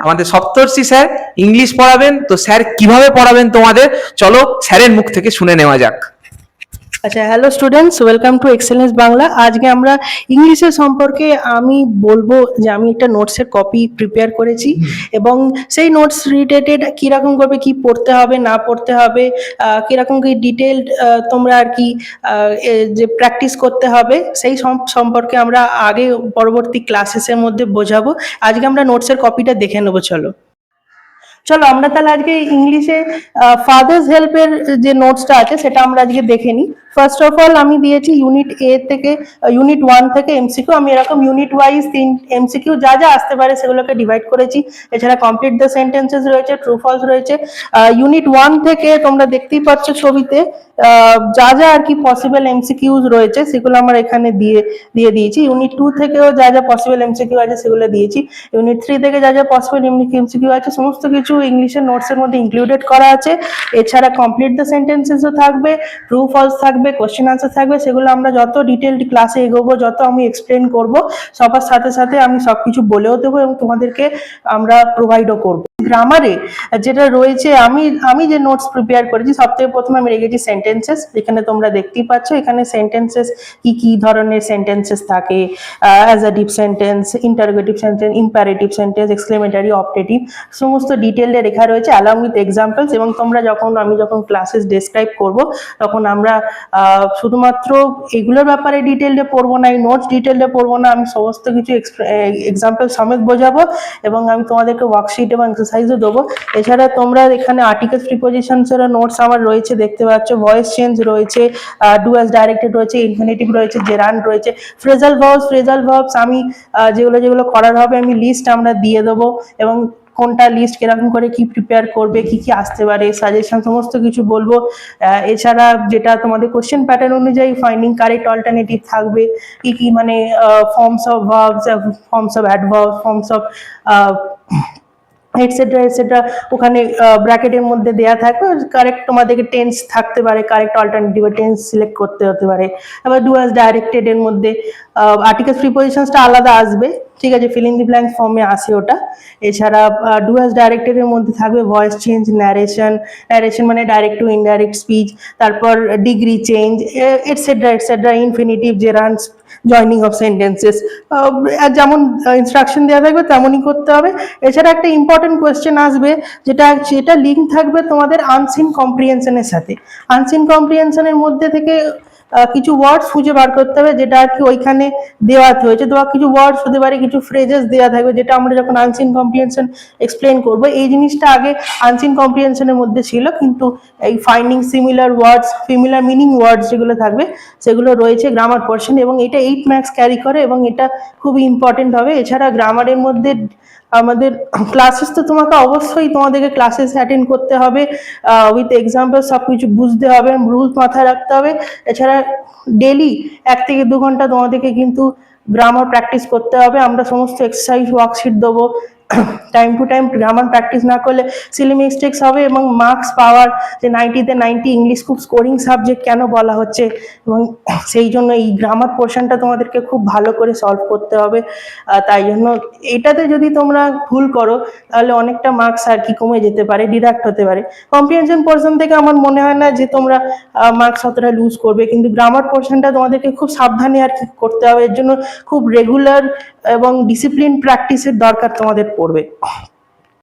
আমাদের সপ্তর্ষি sir English পড়াবেন। তো স্যার কিভাবে পড়াবেন তোমাদের, চলো স্যারের মুখ থেকে শুনে নেওয়া যাক। আচ্ছা, hello students, welcome to excellence Bangla. আজকে আমরা ইংলিশের সম্পর্কে আমি বলবো যে আমি একটা নোটসের কপি প্রিপেয়ার করেছি এবং সেই নোটস রিলেটেড কীরকম করবে, কি পড়তে হবে না পড়তে হবে, কীরকম কি ডিটেলড তোমরা আর কি যে প্র্যাকটিস করতে হবে সেই সম্পর্কে আমরা আগে পরবর্তী ক্লাসেসের মধ্যে বোঝাবো। আজকে আমরা নোটসের কপিটা দেখে নেবো। চলো আমরা তাহলে আজকে ইংলিশে ফাদার্স হেল্পের যে নোটসটা আছে সেটা আমরা আজকে দেখে নিই। ফার্স্ট অফ অল আমি দিয়েছি ইউনিট এ থেকে ইউনিট 1 থেকে এমসিকিউ। আমি এরকম ইউনিট ওয়াইজ 3 এমসিকিউ যা যা আসতে পারে সেগুলোকে ডিভাইড করেছি। এছাড়া কমপ্লিট দ্য সেন্টেন্সেস রয়েছে, ট্রু ফলস রয়েছে। ইউনিট 1 থেকে তোমরা দেখতেই পাচ্ছ ছবিতে যা যা আর কি পসিবল এমসিকিউজ রয়েছে সেগুলো আমরা এখানে দিয়ে দিয়েছি। ইউনিট 2 থেকেও যা যা পসিবল এমসিকিউ আছে সেগুলো দিয়েছি। ইউনিট 3 থেকে যা যা পসিবল এমসিকিউ আছে সমস্ত কিছু ইংলিশের নোটসের মধ্যে ইনক্লুডেড করা আছে। এছাড়া কমপ্লিট দ্য সেন্টেন্সেসও থাকবে, ট্রু ফলস থাকবে, কোশ্চেন আনসার থাকবে। সেগুলো আমরা যত ডিটেলড ক্লাসে এগোবো, যত আমি এক্সপ্লেন করব, সবার সাথে সাথে আমি সবকিছু বলেও দেবো এবং তোমাদেরকে আমরা প্রোভাইডও করবো। গ্রামারে যেটা রয়েছে, আমি যে নোটস প্রিপেয়ার করেছি সব থেকে প্রথমে আমি রেখেছি সেন্টেন্সেস। এখানে তোমরা দেখতেই পাচ্ছ এখানে সেন্টেন্সেস কি ধরনের সেন্টেন্সেস থাকে, assertive sentence, interrogative sentence, imperative sentence, exclamatory, optative, সমস্ত ডিটেইলে লেখা রয়েছে অ্যালং উইথ এক্সাম্পলস। এবং তোমরা আমি যখন ক্লাসেস ডেসক্রাইব করব তখন আমরা শুধুমাত্র এগুলোর ব্যাপারে ডিটেইলে পড়বো না, এই নোটস ডিটেইলে পড়বো না, আমি সমস্ত কিছু এক্সাম্পল সমেত বোঝাবো এবং আমি তোমাদেরকে ওয়ার্কশিট এবং এক্সারসাইজও দেবো। এছাড়া তোমরা এখানে আর্টিকেলস, প্রিপোজিশনস এর নোটস আমার রয়েছে দেখতে পাচ্ছ, ভয়েস চেঞ্জ রয়েছে, ডু অ্যাজ ডাইরেক্টেড রয়েছে, ইনফিনিটিভ রয়েছে, জেরান্ড রয়েছে, ফ্রেজাল ভার্বস আমি যেগুলো করার হবে আমি লিস্ট আমরা দিয়ে দেবো এবং কোনটা লিস্ট কিরকম করে কি প্রিপেয়ার করবে, কি আসতে পারে, সাজেশন সমস্ত কিছু বলবো। এছাড়া যেটা তোমাদের কোশ্চেন প্যাটার্ন অনুযায়ী ফাইন্ডিং কারেক্ট অল্টারনেটিভ থাকবে, কি মানে forms of verbs, forms of adverb, forms of etcetera ওখানে ব্র্যাকেটের মধ্যে দেয়া থাকবে। কারেক্ট তোমাদেরকে টেন্স থাকতে পারে, কারেক্ট অল্টারনেটিভ টেন্স সিলেক্ট করতে হতে পারে। এবার ডু অ্যাজ ডাইরেক্টেড এর মধ্যে আর্টিকেলস, প্রিপোজিশনসটা আলাদা আসবে, ঠিক আছে, ফিল ইন দি ব্ল্যাঙ্কস ফর্মে আসে ওটা। এছাড়া ডু অ্যাজ ডাইরেক্টেড এর মধ্যে থাকবে ভয়েস চেঞ্জ, ন্যারেশন মানে ডাইরেক্ট টু ইনডাইরেক্ট স্পিচ, তারপর degree change, etcetera, infinitive, gerund, joining of sentences, যেমন ইনস্ট্রাকশন দেওয়া থাকবে তেমনই করতে হবে। এছাড়া একটা ইম্পর্টেন্ট কোয়েশ্চেন আসবে যেটা লিঙ্ক থাকবে তোমাদের আনসিন কম্প্রিহেনশনের সাথে। আনসিন কম্প্রিহেনশনের মধ্যে থেকে কিছু ওয়ার্ডস খুঁজে বার করতে হবে যেটা আর কি ওইখানে দেওয়া হয়েছে। কিছু ওয়ার্ডস হতে পারে, কিছু ফ্রেজেস দেওয়া থাকবে যেটা আমরা যখন আনসিন কম্প্রিহেনশন এক্সপ্লেন করবো। এই জিনিসটা আগে আনসিন কম্প্রিহেনশনের মধ্যে ছিল, কিন্তু এই ফাইন্ডিং সিমিলার ওয়ার্ডস, সিমিলার মিনিং ওয়ার্ডস যেগুলো থাকবে সেগুলো রয়েছে গ্রামার পোর্শন এবং এটা 8 মার্কস ক্যারি করে এবং এটা খুবই ইম্পর্টেন্ট হবে। এছাড়া গ্রামারের মধ্যে আমাদের ক্লাসেস তো অবশ্যই তোমাদেরকে ক্লাসেস অ্যাটেন্ড করতে হবে, উইথ এক্সাম্পল সবকিছু বুঝতে হবে, রুলস মাথায় রাখতে হবে। এছাড়া ডেলি 1 থেকে 2 ঘন্টা তোমাদেরকে কিন্তু গ্রামার প্র্যাকটিস করতে হবে। আমরা সমস্ত এক্সারসাইজ ওয়ার্কশিট দেবো। Time to time grammar practice না করলে সিলি মিস্টেক্স হবে এবং মার্কস পাওয়ার যে 90-তে 90 ইংলিশ খুব স্কোরিং সাবজেক্ট কেন বলা হচ্ছে এবং সেই জন্য এই গ্রামার পোর্শনটা তোমাদেরকে খুব ভালো করে সলভ করতে হবে। তাই জন্য এটাতে যদি তোমরা ভুল করো তাহলে অনেকটা মার্কস আর কি কমে যেতে পারে, ডিডাক্ট হতে পারে। কম্প্রিহেনশন পোর্শন থেকে আমার মনে হয় না যে তোমরা মার্কস অতটা লুজ করবে, কিন্তু গ্রামার পোর্শনটা তোমাদেরকে খুব সাবধানে আর কি করতে হবে। এর জন্য খুব রেগুলার এবং ডিসিপ্লিন প্র্যাকটিসের দরকার তোমাদের পড়বে।